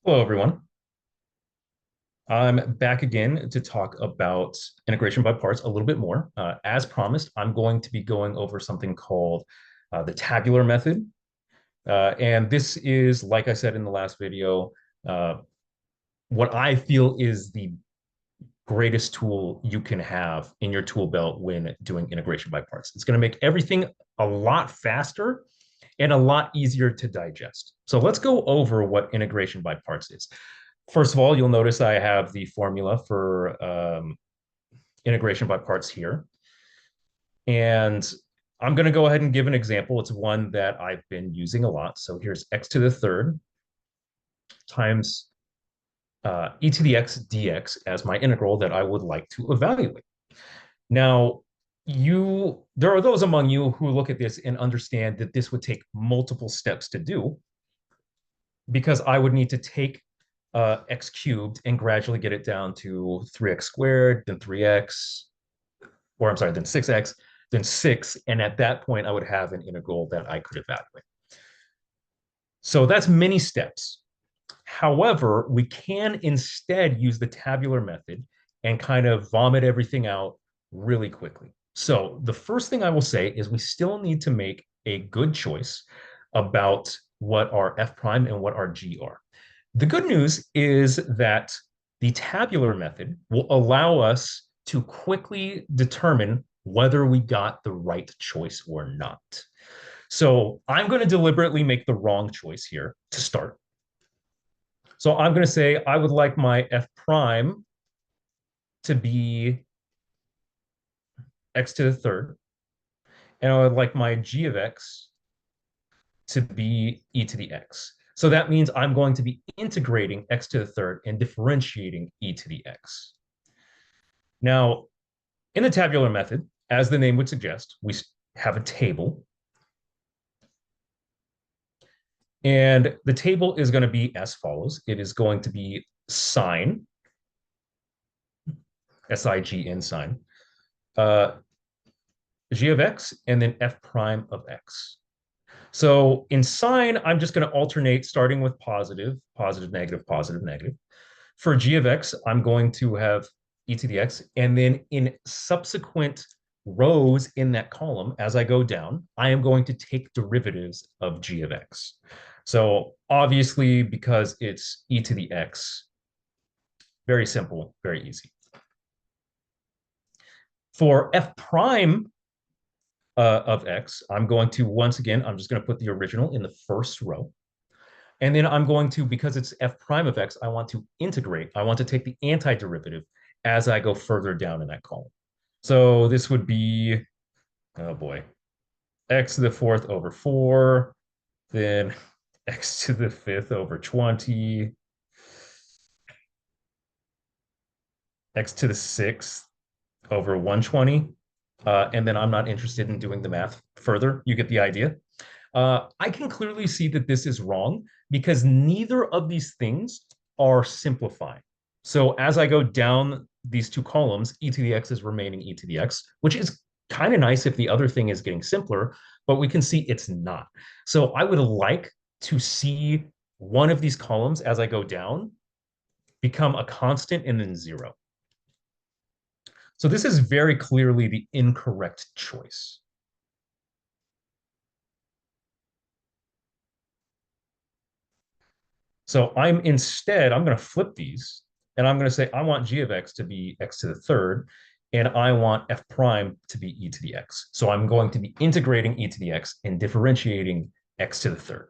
Hello, everyone. I'm back again to talk about integration by parts a little bit more. As promised, I'm going to be going over something called the tabular method. And this is, like I said in the last video, uh, what I feel is the greatest tool you can have in your tool belt when doing integration by parts. It's going to make everything a lot faster and a lot easier to digest. So let's go over what integration by parts is. First of all, you'll notice I have the formula for integration by parts here. And I'm going to go ahead and give an example. It's one that I've been using a lot. So here's x to the third times e to the x dx as my integral that I would like to evaluate. Now, there are those among you who look at this and understand that this would take multiple steps to do because I would need to take x cubed and gradually get it down to 3x squared, then 3x, or I'm sorry, then 6x, then 6. And at that point, I would have an integral that I could evaluate. So that's many steps. However, we can instead use the tabular method and kind of vomit everything out really quickly. So the first thing I will say is we still need to make a good choice about what our f prime and what our g are. The good news is that the tabular method will allow us to quickly determine whether we got the right choice or not. So I'm going to deliberately make the wrong choice here to start. So I'm going to say I would like my f prime to be x to the third, and I would like my g of x to be e to the x. So that means I'm going to be integrating x to the third and differentiating e to the x. Now, in the tabular method, as the name would suggest, we have a table. And the table is going to be as follows. It is going to be sine, S-I-G-N sine, uh, g of x, and then f prime of x. So in sine, I'm just going to alternate starting with positive, positive, negative, positive, negative. For g of x, I'm going to have e to the x. And then in subsequent rows in that column, as I go down, I am going to take derivatives of g of x. So obviously, because it's e to the x, very simple, very easy. For f prime of x, I'm going to, once again, I'm just going to put the original in the first row. And then I'm going to, because it's f prime of x, I want to integrate. I want to take the antiderivative as I go further down in that column. So this would be, oh boy, x to the fourth over 4, then x to the fifth over 20, x to the sixth over 120. And then I'm not interested in doing the math further. You get the idea. I can clearly see that this is wrong because neither of these things are simplifying. So as I go down these two columns, e to the x is remaining e to the x, which is kind of nice if the other thing is getting simpler, but we can see it's not. So I would like to see one of these columns as I go down become a constant and then 0. So this is very clearly the incorrect choice. So I'm going to flip these and I'm going to say, I want g of x to be x to the third, and I want f prime to be e to the x. So I'm going to be integrating e to the x and differentiating x to the third.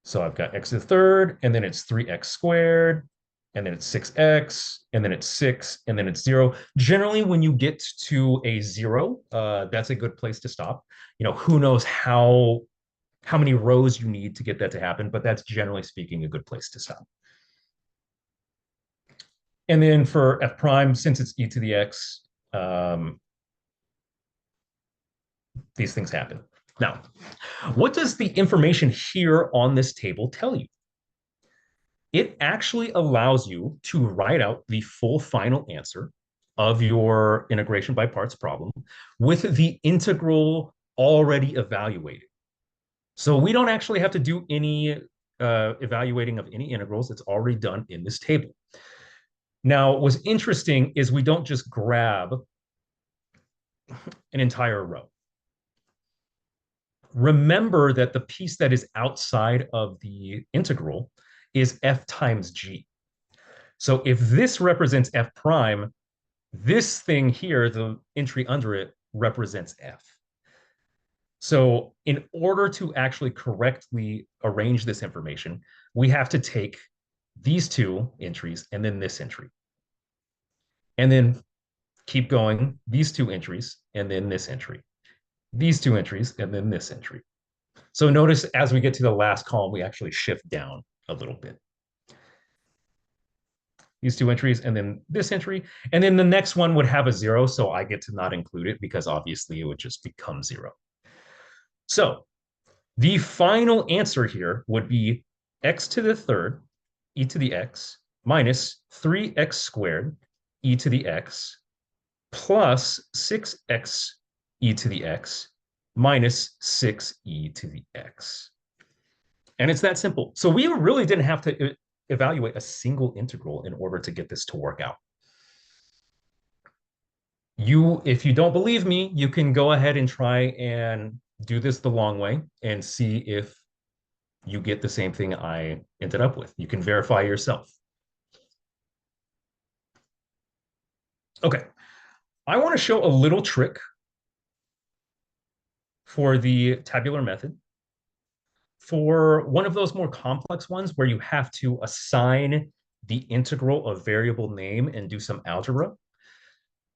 So I've got x to the third, and then it's 3x squared, and then it's 6x, and then it's 6, and then it's 0. Generally, when you get to a 0, that's a good place to stop. Who knows how many rows you need to get that to happen, but that's generally speaking a good place to stop. And then for f prime, since it's e to the x, these things happen. Now, what does the information here on this table tell you? It actually allows you to write out the full final answer of your integration by parts problem with the integral already evaluated. So we don't actually have to do any evaluating of any integrals, it's already done in this table. Now, what's interesting is we don't just grab an entire row. Remember that the piece that is outside of the integral is f times g. So if this represents f prime, this thing here, the entry under it, represents f. So in order to actually correctly arrange this information, we have to take these two entries and then this entry. And then keep going, these two entries and then this entry. These two entries and then this entry. So notice as we get to the last column, we actually shift down a little bit. These two entries and then this entry. And then the next one would have a 0, so I get to not include it because obviously it would just become 0. So the final answer here would be x to the third e to the x minus 3x squared e to the x plus 6x e to the x minus 6e to the x. And it's that simple. So we really didn't have to evaluate a single integral in order to get this to work out. If you don't believe me, you can go ahead and try and do this the long way and see if you get the same thing I ended up with. You can verify yourself. Okay, I want to show a little trick for the tabular method. For one of those more complex ones where you have to assign the integral of variable name and do some algebra.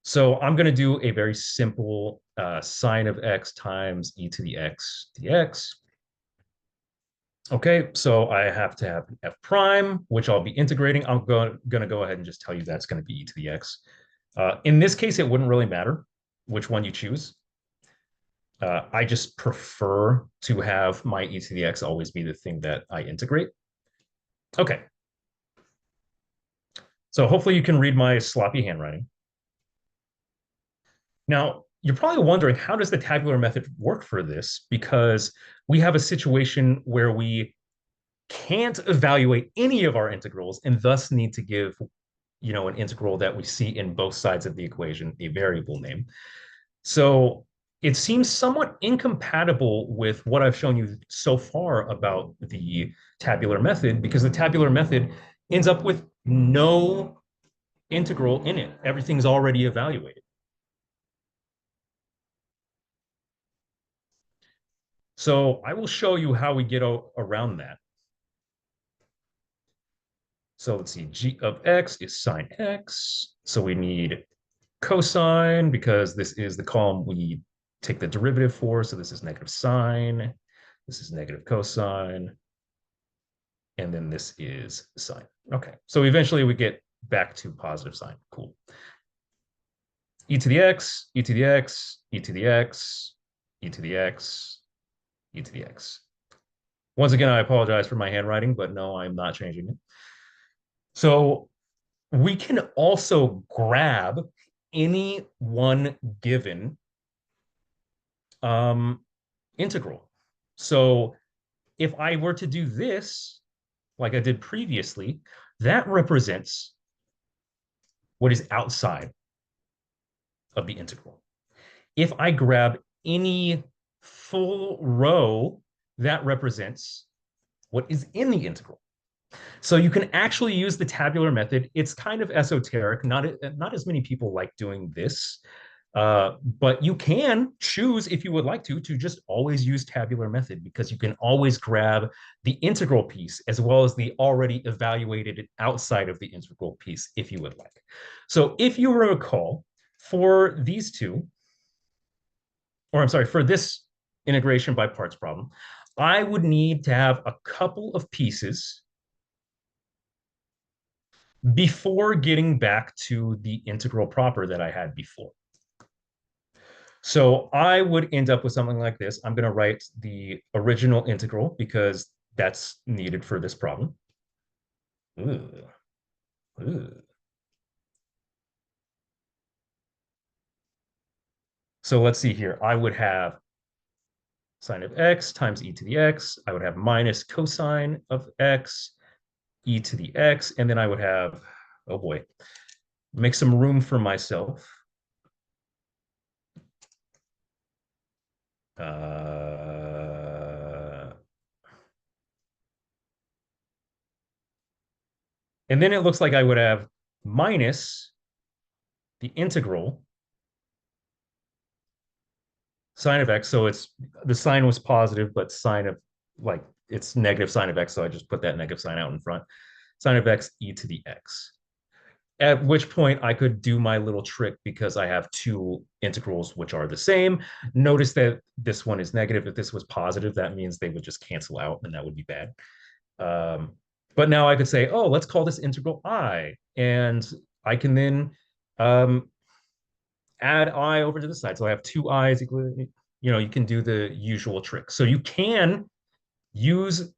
So I'm going to do a very simple sine of x times e to the x dx. Okay, so I have to have f prime, which I'll be integrating. I'm going to go ahead and just tell you that's going to be e to the x. In this case, it wouldn't really matter which one you choose. I just prefer to have my e to the x always be the thing that I integrate. Okay. So hopefully you can read my sloppy handwriting. Now, you're probably wondering, how does the tabular method work for this? Because we have a situation where we can't evaluate any of our integrals and thus need to give, an integral that we see in both sides of the equation a variable name. So it seems somewhat incompatible with what I've shown you so far about the tabular method, because the tabular method ends up with no integral in it. Everything's already evaluated. So I will show you how we get around that. So let's see, g of x is sine x. So we need cosine because this is the column we take the derivative for. So this is negative sine. This is negative cosine. And then this is sine. Okay, so eventually we get back to positive sine. Cool. E to the x, e to the x, e to the x, e to the x, e to the x. Once again, I apologize for my handwriting, but no, I'm not changing it. So we can also grab any one given integral. So if I were to do this, like I did previously, that represents what is outside of the integral. If I grab any full row, that represents what is in the integral. So you can actually use the tabular method. It's kind of esoteric. Not as many people like doing this. But you can choose, if you would like to just always use tabular method, because you can always grab the integral piece as well as the already evaluated outside of the integral piece if you would like. So if you recall, for these two, or I'm sorry, for this integration by parts problem, I would need to have a couple of pieces before getting back to the integral proper that I had before. So I would end up with something like this. I'm going to write the original integral because that's needed for this problem. Ooh. Ooh. So let's see here. I would have sine of x times e to the x. I would have minus cosine of x, e to the x. And then I would have, oh boy, make some room for myself. And then it looks like I would have minus the integral sine of x. So it's the sign was positive, but sine of like it's negative sine of x. So I just put that negative sign out in front. Sine of x e to the x. At which point I could do my little trick because I have two integrals which are the same. Notice that this one is negative. If this was positive, that means they would just cancel out and that would be bad. Um, but now I could say, oh, let's call this integral I. And I can then add I over to the side. So I have two I's equal, you can do the usual trick. So you can use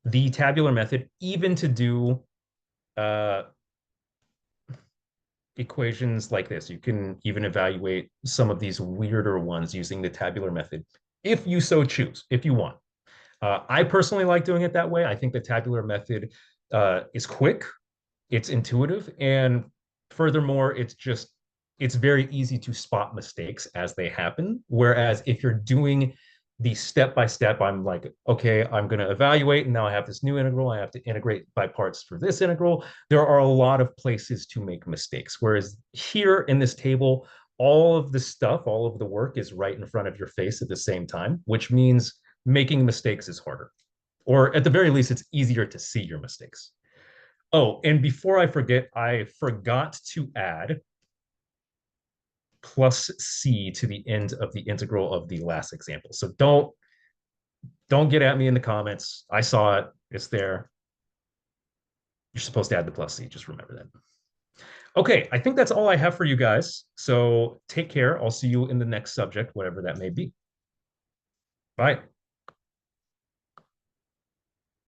the tabular method even to do uh, equations like this. You can even evaluate some of these weirder ones using the tabular method if you so choose, if you want. I personally like doing it that way. I think the tabular method is quick, it's intuitive, and furthermore, it's very easy to spot mistakes as they happen. Whereas if you're doing the step by step, I'm like, okay, I'm going to evaluate, and now I have this new integral. I have to integrate by parts for this integral. There are a lot of places to make mistakes. Whereas here in this table, all of the stuff, all of the work is right in front of your face at the same time, which means making mistakes is harder. Or at the very least, it's easier to see your mistakes. Oh, and before I forget, I forgot to add plus c to the end of the integral of the last example. So don't get at me in the comments. I saw it. It's there. You're supposed to add the plus c. Just remember that. Okay, I think that's all I have for you guys. So take care. I'll see you in the next subject, whatever that may be. Bye.